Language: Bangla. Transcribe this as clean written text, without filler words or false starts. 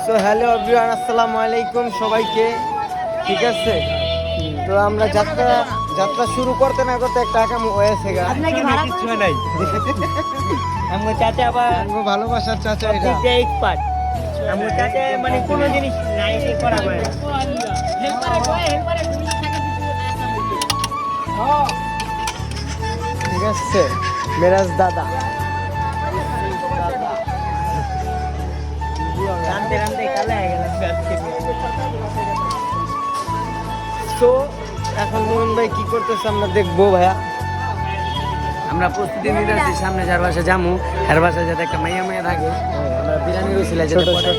সো হ্যালো এভরিওয়ান, আসসালামু আলাইকুম সবাইকে। ঠিক আছে, তো আমরা যাত্রা শুরু করতে না করতে একটা কাম হয়েছে গা। কিছু নাই আমার চাচা আবার ভালোবাসার চাচা এটা। এক্সপার্ট আমার চাচা মানে কোনো জিনিস নাই করা হয় ঠিক আছে, মেরাজ দাদা। রানতে রানতে কালে হয়ে গেল। তো এখন মোহন ভাই কি করতেছে আমরা দেখবো ভাইয়া। আমরা প্রস্তুতি নিতে আসছি, সামনে যার বাসা যামু, এর বাসায় যাতে একটা মাইয়া থাকে। আমরা বিরিয়ানি রয়েছিল ছোট ছোট